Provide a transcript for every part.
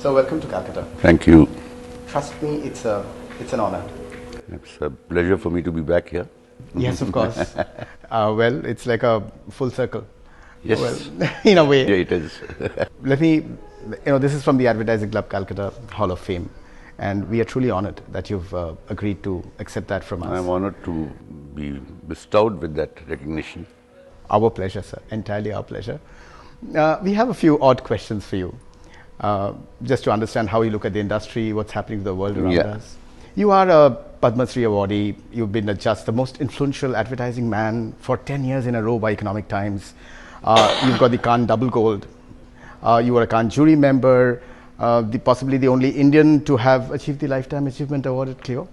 So welcome to Calcutta. Thank you. Trust me, it's an honor. It's a pleasure for me to be back here. Yes, of course. Well, it's like a full circle. Yes. Well, in a way. Yeah, it is. Let me, this is from the Advertising Club Calcutta Hall of Fame. And we are truly honored that you've agreed to accept that from us. I'm honored to be bestowed with that recognition. Our pleasure, sir. Entirely our pleasure. We have a few odd questions for you. Just to understand how you look at the industry, what's happening to the world around us. You are a Padma Shri awardee. You've been just the most influential advertising man for 10 years in a row by Economic Times. You've got the Cannes Double Gold. You were a Cannes jury member, possibly the only Indian to have achieved the Lifetime Achievement Award at Clio.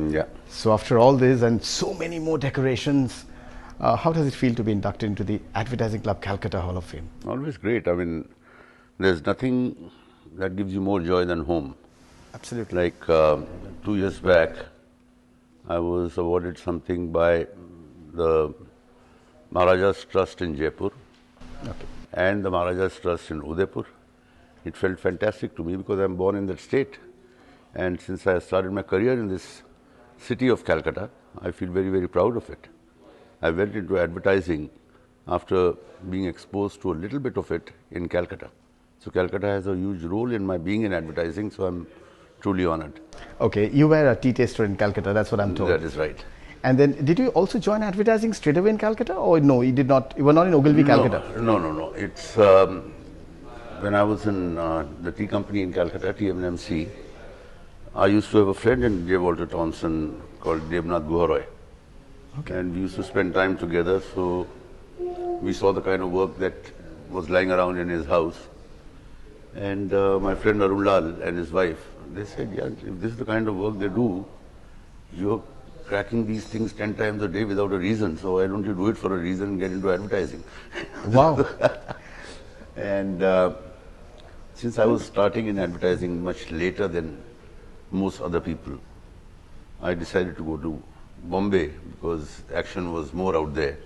Yeah. So after all this and so many more decorations, how does it feel to be inducted into the Advertising Club Calcutta Hall of Fame? Always great. I mean, there's nothing that gives you more joy than home. Absolutely. Like 2 years back, I was awarded something by the Maharaja's Trust in Jaipur and the Maharaja's Trust in Udaipur. It felt fantastic to me because I'm born in that state. And since I started my career in this city of Calcutta, I feel very, very proud of it. I went into advertising after being exposed to a little bit of it in Calcutta. So Calcutta has a huge role in my being in advertising, so I'm truly honored. Okay, you were a tea taster in Calcutta, that's what I'm told. That is right. And then, did you also join advertising straight away in Calcutta? Or no, you did not, you were not in Ogilvy, Calcutta? No. It's, when I was in the tea company in Calcutta, TMNMC, I used to have a friend in J. Walter Thompson called Devnath Guharoy. Okay. And we used to spend time together, so we saw the kind of work that was lying around in his house. And my friend Arun Lal and his wife, they said, yeah, if this is the kind of work they do, you're cracking these things 10 times a day without a reason, so why don't you do it for a reason and get into advertising? Wow. And since I was starting in advertising much later than most other people, I decided to go to Bombay because action was more out there.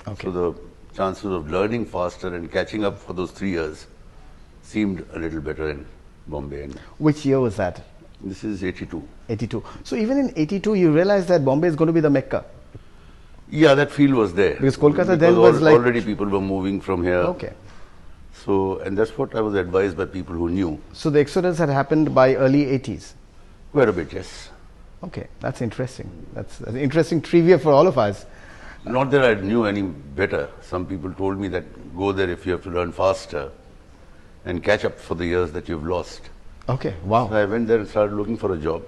Okay. So the chances of learning faster and catching up for those 3 years seemed a little better in Bombay. And Which year was that? this is 82. 82. So even in 82, you realized that Bombay is going to be the Mecca? Yeah, that feel was there. Because Kolkata then was like... already people were moving from here. Okay. So, and that's what I was advised by people who knew. So the exodus had happened by early 80s? Quite a bit, yes. Okay, that's interesting. That's an interesting trivia for all of us. Not that I knew any better. Some people told me that go there if you have to learn faster and catch up for the years that you've lost. Okay, wow. So I went there and started looking for a job.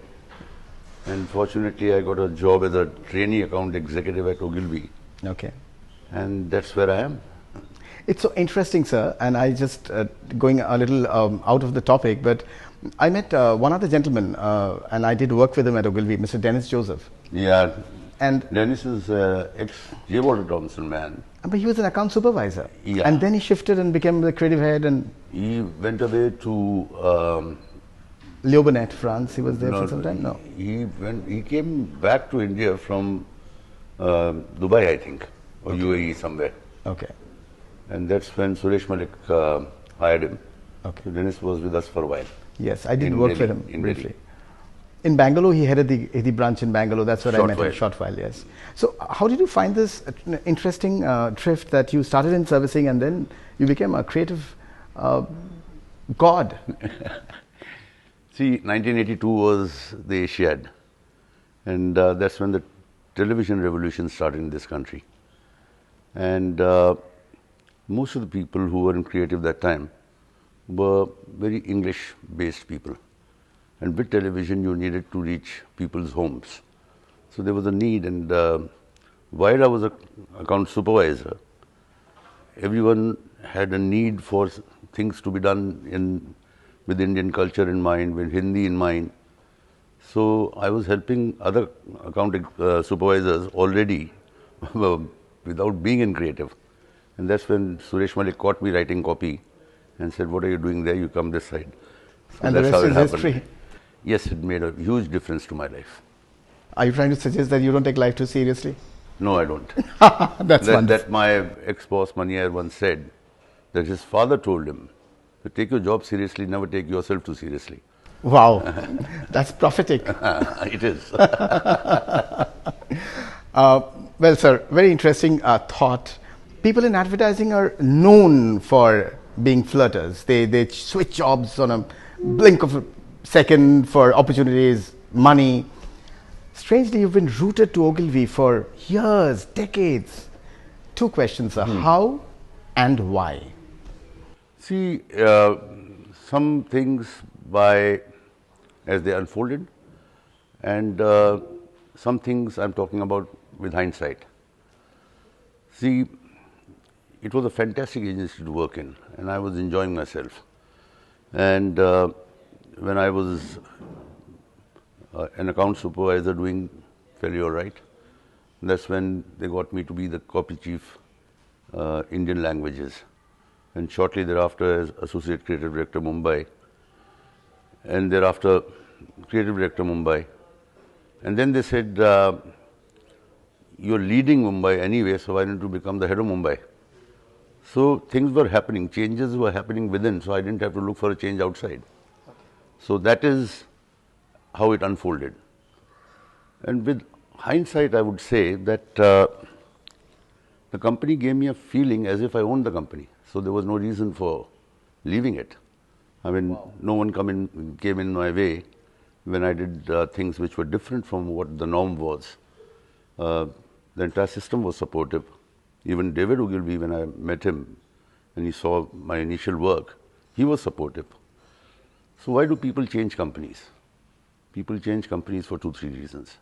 And fortunately, I got a job as a trainee account executive at Ogilvy. Okay. And that's where I am. It's so interesting, sir, and I just going a little out of the topic, but I met one other gentleman, and I did work with him at Ogilvy, Mr. Dennis Joseph. Yeah. And Dennis is ex-J. Walter Thompson man. but he was an account supervisor. Yeah. And then he shifted and became the creative head and... He went away to... Lyobonet, France, he was there for some time? No. He came back to India from Dubai, I think, or UAE somewhere. Okay. And that's when Suresh Malik hired him. Okay. So Dennis was with us for a while. Yes, I did In work Delhi, with him in briefly. Delhi. In Bangalore, he headed the branch in Bangalore. That's what I met him. Short Short while, yes. So, how did you find this interesting drift that you started in servicing and then you became a creative god? See, 1982 was the Asiad, and that's when the television revolution started in this country. And most of the people who were in creative that time were very English-based people. And with television, you needed to reach people's homes. So there was a need, and while I was an account supervisor, everyone had a need for things to be done with Indian culture in mind, with Hindi in mind. So I was helping other account supervisors already without being in creative. And that's when Suresh Malik caught me writing copy and said, what are you doing there? You come this side. So And the that's rest how is it happened. history. Yes, it made a huge difference to my life. Are you trying to suggest that you don't take life too seriously? No, I don't. That's wonderful. That my ex-boss Manier once said that his father told him So take your job seriously, never take yourself too seriously. Wow, that's prophetic. It is. Well, sir, very interesting thought. People in advertising are known for being flirters. They switch jobs on a blink of a second for opportunities, money. Strangely, you've been rooted to Ogilvy for years, decades. Two questions are how and why? See, some things by as they unfolded, and some things I'm talking about with hindsight. See, it was a fantastic agency to work in, and I was enjoying myself. And when I was an account supervisor doing fairly all right, that's when they got me to be the copy chief, Indian languages. And shortly thereafter as Associate Creative Director Mumbai, and thereafter Creative Director Mumbai. And then they said, you're leading Mumbai anyway, so why don't you become the head of Mumbai? So things were happening, changes were happening within, so I didn't have to look for a change outside. Okay. So that is how it unfolded. And with hindsight, I would say that the company gave me a feeling as if I owned the company. So there was no reason for leaving it. I mean, no one came in my way when I did things which were different from what the norm was. The entire system was supportive. Even David Ogilvy, when I met him and he saw my initial work, he was supportive. So why do people change companies? People change companies for 2-3 reasons.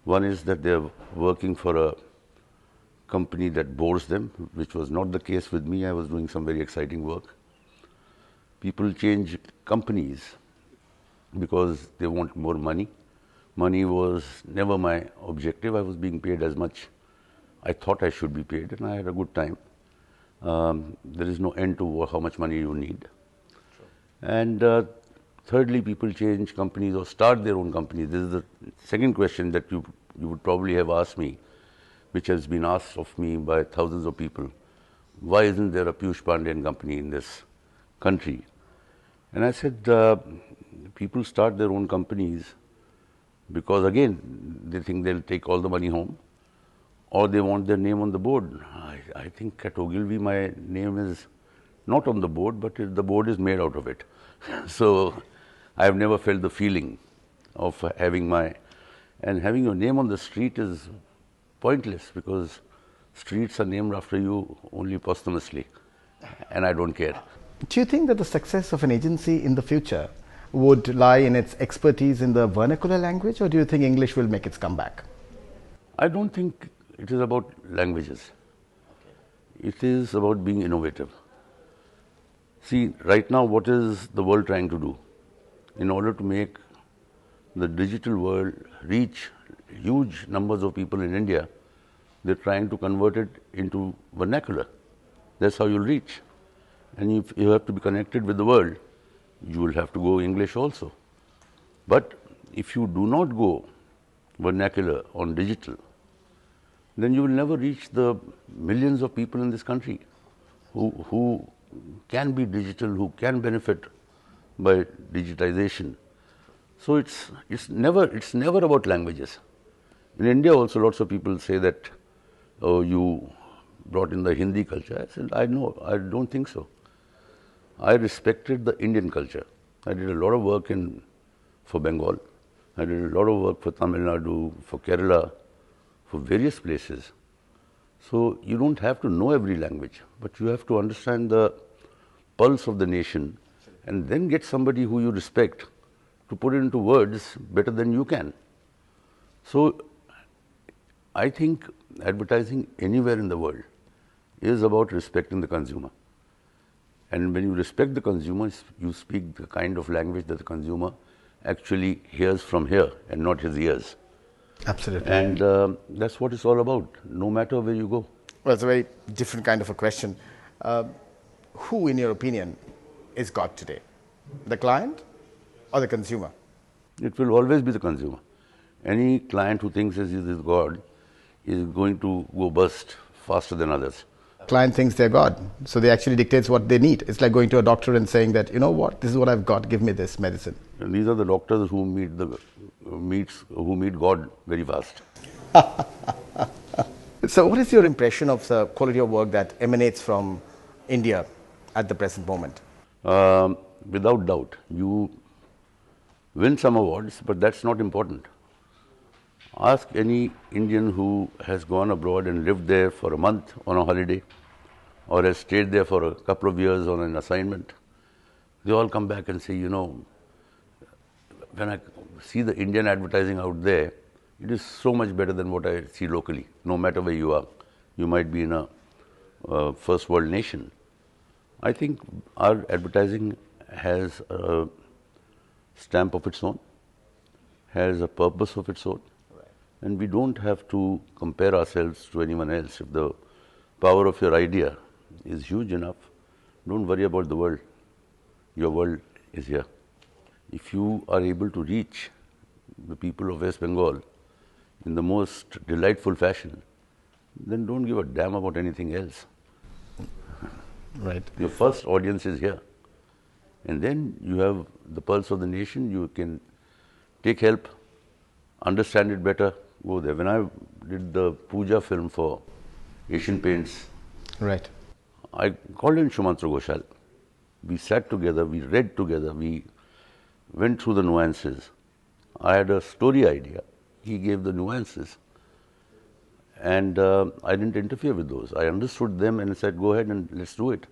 One is that they're working for a company that bores them, which was not the case with me. I was doing some very exciting work. People change companies because they want more money. Money was never my objective. I was being paid as much I thought I should be paid, and I had a good time. There is no end to how much money you need. Sure. And thirdly, people change companies or start their own companies. This is the second question that you would probably have asked me, which has been asked of me by thousands of people. Why isn't there a Piyush Pandey company in this country? And I said, people start their own companies because, again, they think they'll take all the money home, or they want their name on the board. I think at Ogilvy my name is not on the board, but the board is made out of it. So I have never felt the feeling of having having your name on the street is pointless, because streets are named after you only posthumously, and I don't care. Do you think that the success of an agency in the future would lie in its expertise in the vernacular language, or do you think English will make its comeback? I don't think it is about languages. Okay. It is about being innovative. See, right now, what is the world trying to do? In order to make the digital world reach huge numbers of people in India, they're trying to convert it into vernacular. That's how you'll reach. And if you have to be connected with the world, you will have to go English also. But if you do not go vernacular on digital, then you will never reach the millions of people in this country who can be digital, who can benefit by digitization. So it's never about languages. In India also, lots of people say that, oh, you brought in the Hindi culture. I said, I don't think so. I respected the Indian culture. I did a lot of work for Bengal. I did a lot of work for Tamil Nadu, for Kerala, for various places. So you don't have to know every language, but you have to understand the pulse of the nation, and then get somebody who you respect to put it into words better than you can. So I think advertising anywhere in the world is about respecting the consumer. And when you respect the consumer, you speak the kind of language that the consumer actually hears from here and not his ears. Absolutely. And that's what it's all about, no matter where you go. Well, it's a very different kind of a question. Who, in your opinion, is God today? The client or the consumer? It will always be the consumer. Any client who thinks he is God is going to go bust faster than others. Client thinks they're God, so they actually dictates what they need. It's like going to a doctor and saying that, you know what, this is what I've got, give me this medicine. And these are the doctors who meet God very fast. So what is your impression of the quality of work that emanates from India at the present moment? Without doubt, you win some awards, but that's not important. Ask any Indian who has gone abroad and lived there for a month on a holiday, or has stayed there for a couple of years on an assignment. They all come back and say, you know, when I see the Indian advertising out there, it is so much better than what I see locally, no matter where you are. You might be in a first world nation. I think our advertising has a stamp of its own, has a purpose of its own. And we don't have to compare ourselves to anyone else. If the power of your idea is huge enough, don't worry about the world. Your world is here. If you are able to reach the people of West Bengal in the most delightful fashion, then don't give a damn about anything else. Right. Your first audience is here. And then you have the pulse of the nation. You can take help, understand it better, go there. When I did the Puja film for Asian Paints, Right. I called in Shumantra Ghoshal. We sat together, we read together, we went through the nuances. I had a story idea. He gave the nuances. And I didn't interfere with those. I understood them and said, go ahead and let's do it.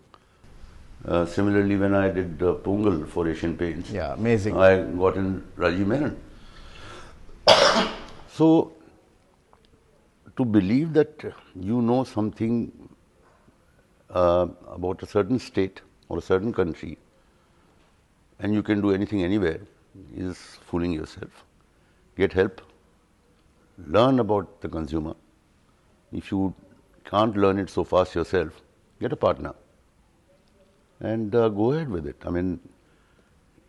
Similarly, when I did Pongal for Asian Paints, Yeah, amazing. I got in Rajiv Menon. So, to believe that you know something about a certain state or a certain country and you can do anything anywhere is fooling yourself. Get help, learn about the consumer. If you can't learn it so fast yourself, get a partner and go ahead with it. I mean,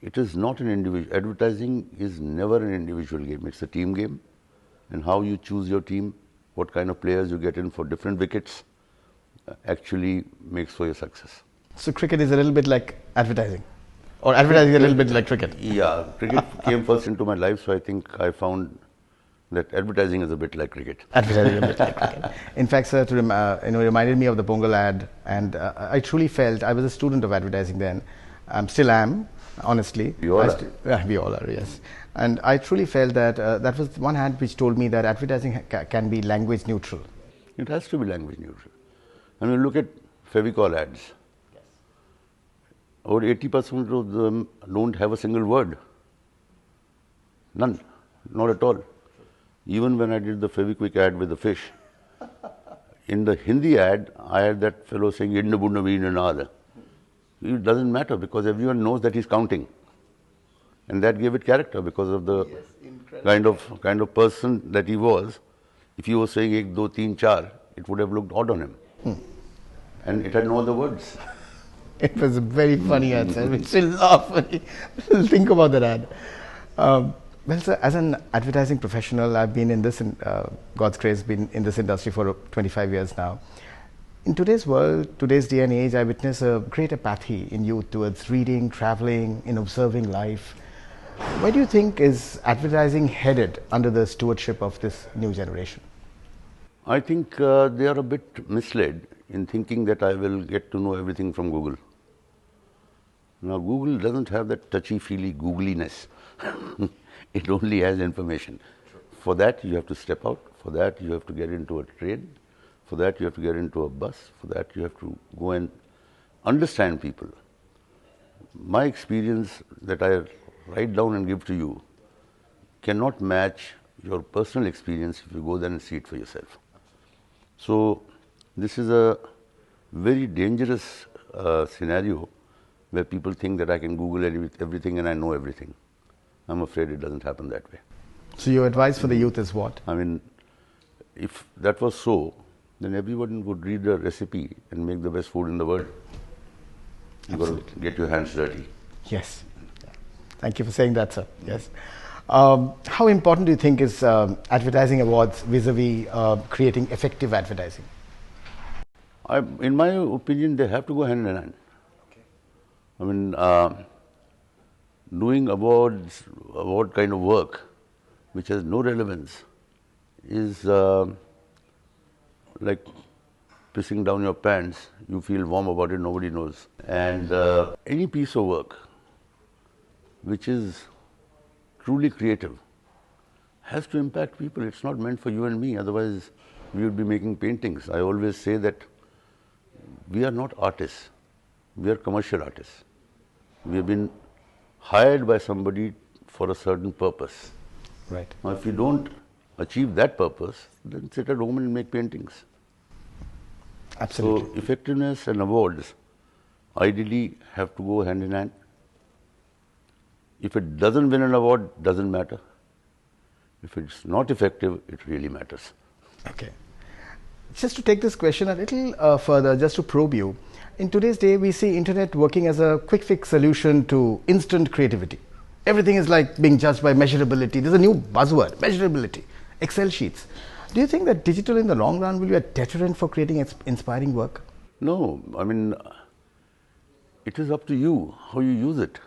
it is not an individual. Advertising is never an individual game. It's a team game. And how you choose your team, what kind of players you get in for different wickets, actually makes for your success. So cricket is a little bit like advertising, or advertising is a little bit like cricket. Yeah, cricket came first into my life, so I think I found that advertising is a bit like cricket. Advertising is a bit like cricket. In fact, sir, reminded me of the Pongal ad, and I truly felt I was a student of advertising then. Still am, honestly. We all are. Yeah, we all are, yes. And I truly felt that that was one hand which told me that advertising can be language neutral. It has to be language neutral. I mean, look at Fevicol ads. Yes. Over 80% of them don't have a single word. None. Not at all. Even when I did the Fevikwik ad with the fish, in the Hindi ad, I had that fellow saying, Inna Bunna Veena Nada. It doesn't matter because everyone knows that he's counting. And that gave it character because of the kind of person that he was. If he was saying ek, do, teen, char, it would have looked odd on him. And it had no other words. It was a very funny ad, sir. We still laugh when we think about that ad. Well, sir, as an advertising professional, I've been in this, God's grace, been in this industry for 25 years now. In today's world, today's day and age, I witness a great apathy in youth towards reading, traveling, in observing life. Where do you think is advertising headed under the stewardship of this new generation? I think they are a bit misled in thinking that I will get to know everything from Google. Now, Google doesn't have that touchy-feely googliness. It only has information. For that, you have to step out. For that, you have to get into a train. For that, you have to get into a bus. For that, you have to go and understand people. My experience that I write down and give to you cannot match your personal experience if you go there and see it for yourself. So, this is a very dangerous scenario where people think that I can Google everything and I know everything. I'm afraid it doesn't happen that way. So your advice for the youth is what? I mean, if that was so, then everyone would read the recipe and make the best food in the world. You've got to get your hands dirty. Yes. Thank you for saying that, sir. Yes. How important do you think is advertising awards vis-a-vis creating effective advertising? In my opinion, they have to go hand in hand. I mean, doing award kind of work, which has no relevance, is like pissing down your pants. You feel warm about it, nobody knows. And any piece of work which is truly creative has to impact people. It's not meant for you and me, otherwise we would be making paintings. I always say that we are not artists, we are commercial artists. We have been hired by somebody for a certain purpose. Right. Now, if you don't achieve that purpose, then sit at home and make paintings. Absolutely. So, effectiveness and awards ideally have to go hand in hand. If it doesn't win an award, doesn't matter. If it's not effective, it really matters. Okay. Just to take this question a little further, just to probe you, in today's day, we see internet working as a quick fix solution to instant creativity. Everything is like being judged by measurability. There's a new buzzword, measurability, Excel sheets. Do you think that digital in the long run will be a deterrent for creating inspiring work? No, I mean, it is up to you how you use it.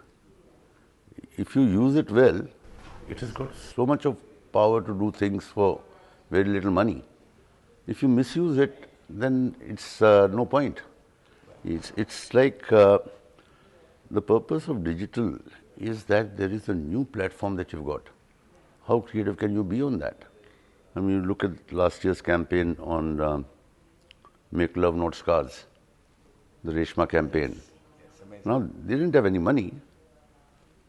If you use it well, it has got so much of power to do things for very little money. If you misuse it, then it's no point. It's like the purpose of digital is that there is a new platform that you've got. How creative can you be on that? I mean, you look at last year's campaign on Make Love Not Scars, the Reshma campaign. Now, they didn't have any money,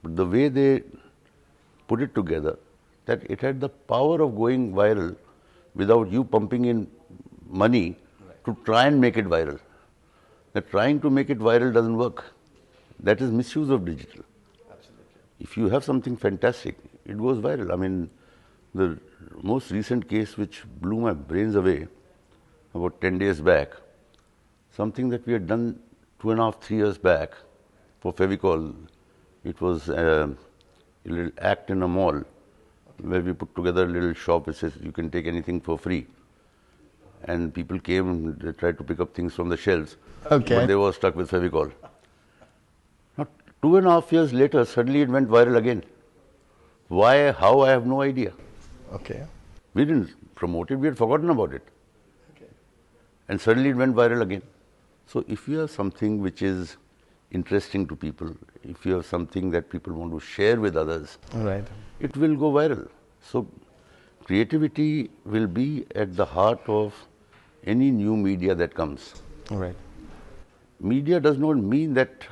but the way they put it together, that it had the power of going viral without you pumping in money to try and make it viral. That trying to make it viral doesn't work. That is misuse of digital. Absolutely. If you have something fantastic, it goes viral. I mean, the most recent case which blew my brains away about 10 days back, something that we had done 2.5, 3 years back for Fevicol. It was a little act in a mall where we put together a little shop which says you can take anything for free. And people came and they tried to pick up things from the shelves, but they were stuck with Fevicol. Now, 2.5 years later, suddenly it went viral again. Why, how, I have no idea. Okay. We didn't promote it, we had forgotten about it. Okay. And suddenly it went viral again. So if you have something which is interesting to people, if you have something that people want to share with others, right, it will go viral. So creativity will be at the heart of any new media that comes. Right. Media does not mean that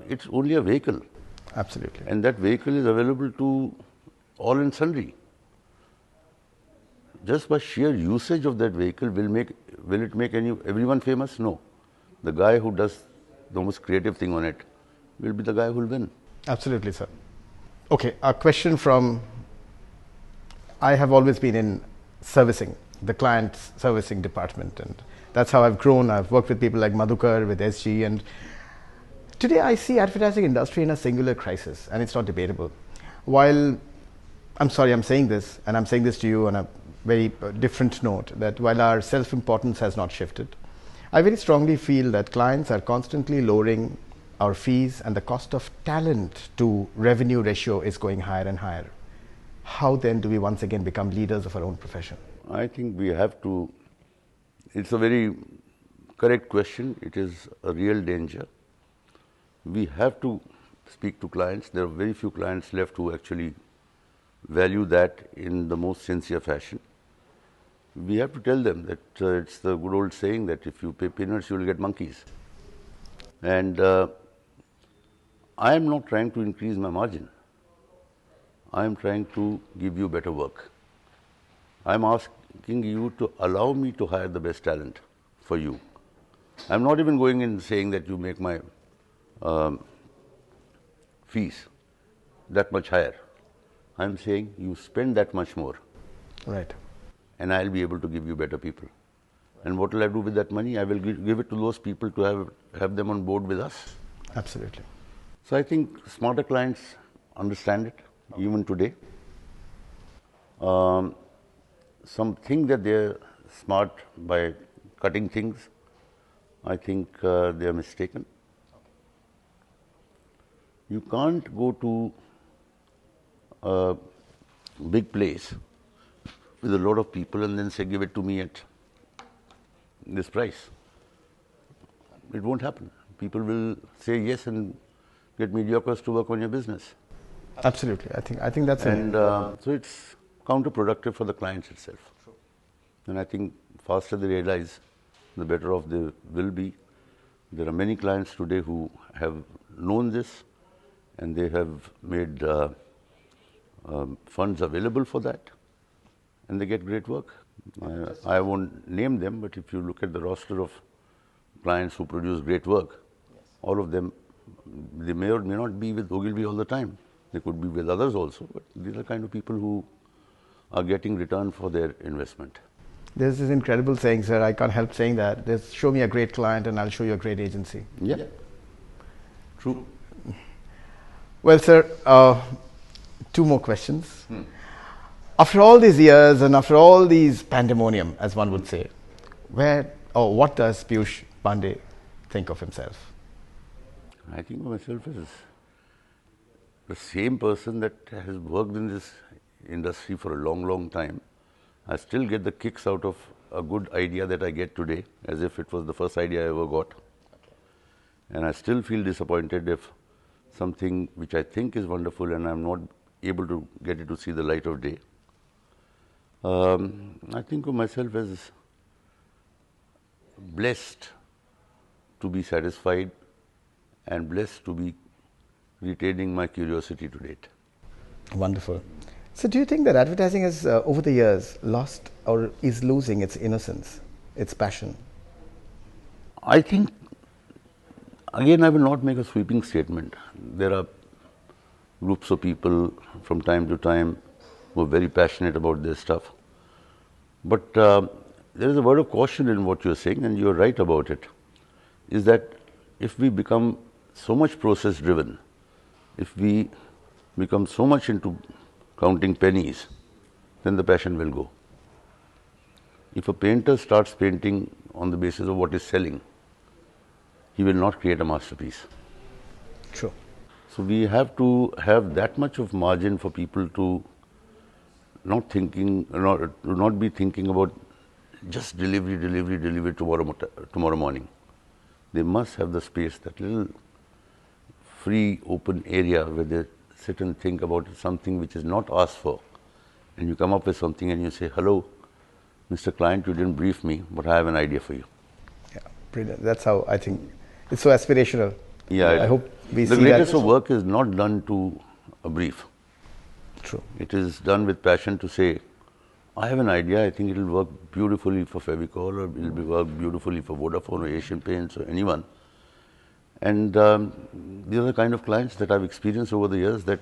it's only a vehicle. Absolutely. And that vehicle is available to all and sundry. Just by sheer usage of that vehicle, will it make everyone famous? No. The guy who does the most creative thing on it will be the guy who will win. Absolutely, sir. Okay, a question from, I have always been in servicing, the client servicing department, and that's how I've grown. I've worked with people like Madhukar, with SG, and today I see advertising industry in a singular crisis, and it's not debatable. While, I'm sorry I'm saying this, and I'm saying this to you on a very different note, that while our self-importance has not shifted, I very strongly feel that clients are constantly lowering our fees, and the cost of talent to revenue ratio is going higher and higher. How then do we once again become leaders of our own profession? I think we have to, it's a very correct question. It is a real danger. We have to speak to clients. There are very few clients left who actually value that in the most sincere fashion. We have to tell them that it's the good old saying that if you pay peanuts, you will get monkeys. And I am not trying to increase my margin. I am trying to give you better work. I am asking you to allow me to hire the best talent for you. I am not even going in saying that you make my fees that much higher. I am saying you spend that much more. Right. And I'll be able to give you better people. And what will I do with that money? I will give it to those people to have them on board with us. Absolutely. So I think smarter clients understand it, even today. Some think that they're smart by cutting things. I think they are mistaken. You can't go to a big place with a lot of people and then say, give it to me at this price. It won't happen. People will say yes and get mediocres to work on your business. Absolutely. I think that's it. And so it's counterproductive for the clients itself. True. And I think faster they realize, the better off they will be. There are many clients today who have known this and they have made funds available for that and they get great work. I won't name them, but if you look at the roster of clients who produce great work, all of them, they may or may not be with Ogilvy all the time. They could be with others also, but these are kind of people who are getting return for their investment. There's this incredible saying, sir, I can't help saying that. There's, show me a great client and I'll show you a great agency. Yeah. True. Well, sir, two more questions. After all these years and after all these pandemonium, as one would say, what does Piyush Pandey think of himself? I think of myself as the same person that has worked in this industry for a long, long time. I still get the kicks out of a good idea that I get today, as if it was the first idea I ever got. Okay. And I still feel disappointed if something which I think is wonderful and I'm not able to get it to see the light of day. I think of myself as blessed to be satisfied and blessed to be retaining my curiosity to date. Wonderful. So do you think that advertising has, over the years, lost or is losing its innocence, its passion? I think, again, I will not make a sweeping statement. There are groups of people from time to time who are very passionate about this stuff. But there is a word of caution in what you're saying, and you're right about it, is that if we become so much process driven, if we become so much into counting pennies, then the passion will go. If a painter starts painting on the basis of what is selling, he will not create a masterpiece. True. So we have to have that much of margin for people to not be thinking about just delivery tomorrow morning. They must have the space, that little free, open area where they sit and think about something which is not asked for. And you come up with something and you say, hello, Mr. Client, you didn't brief me, but I have an idea for you. Yeah, brilliant. That's how I think it's so aspirational. Yeah, I hope we see that. The greatest of work is not done to a brief. True. It is done with passion to say, I have an idea, I think it will work beautifully for Fevicol, or it will work beautifully for Vodafone or Asian Paints or anyone. And these are the kind of clients that I've experienced over the years, that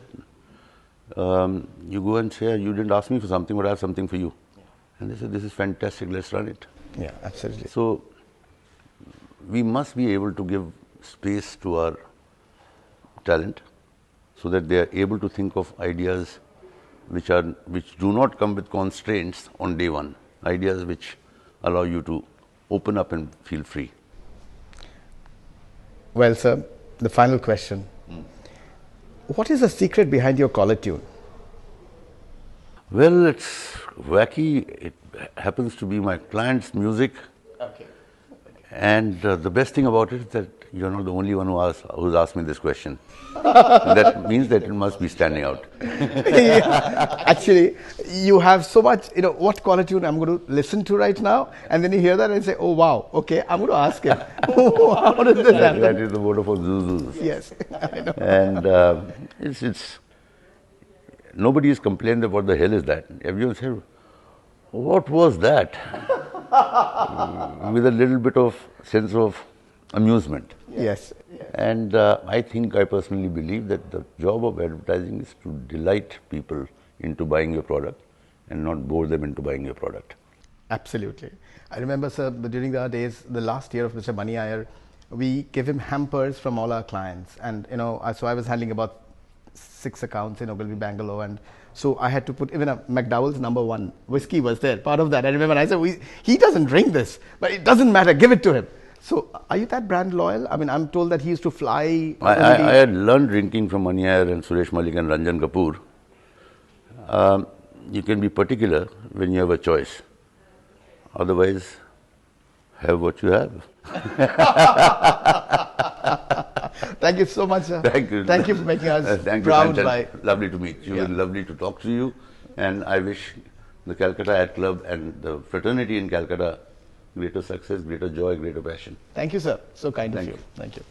you go and say, you didn't ask me for something, but I have something for you. Yeah. And they say, this is fantastic, let's run it. Yeah, absolutely. So we must be able to give space to our talent so that they are able to think of ideas which do not come with constraints on day one, ideas which allow you to open up and feel free. Well, sir, the final question. What is the secret behind your collar tune? Well, it's wacky. It happens to be my client's music. Okay. And the best thing about it is that you're not the only one who's asked me this question. That means that it must be standing out. Yeah. Actually, you have so much, what collar tune I'm going to listen to right now, and then you hear that and say, oh wow, okay, I'm going to ask him. How did this happen? That is the Vodafone Zuzus. Yes, I know. And nobody has complained about what the hell is that. Everyone said, what was that? With a little bit of sense of amusement. Yes. And I personally believe that the job of advertising is to delight people into buying your product and not bore them into buying your product. Absolutely. I remember, sir, during the days, the last year of Mr. Mani Iyer, we gave him hampers from all our clients. And, so I was handling about 6 accounts in Ogilvy, Bangalore. And so I had to put even a McDowell's #1 whiskey was there, part of that. I remember, and I said, he doesn't drink this, but it doesn't matter, give it to him. So, are you that brand loyal? I mean, I'm told that he used to fly. I had learned drinking from Mani Iyer and Suresh Malik and Ranjan Kapoor. You can be particular when you have a choice. Otherwise, have what you have. Thank you so much, sir. Thank you. Thank you for making us Thank proud. you, By lovely to meet you and lovely to talk to you. And I wish the Calcutta Ad Club and the fraternity in Calcutta greater success, greater joy, greater passion. Thank you, sir. So kind of Thank you. you. Thank you.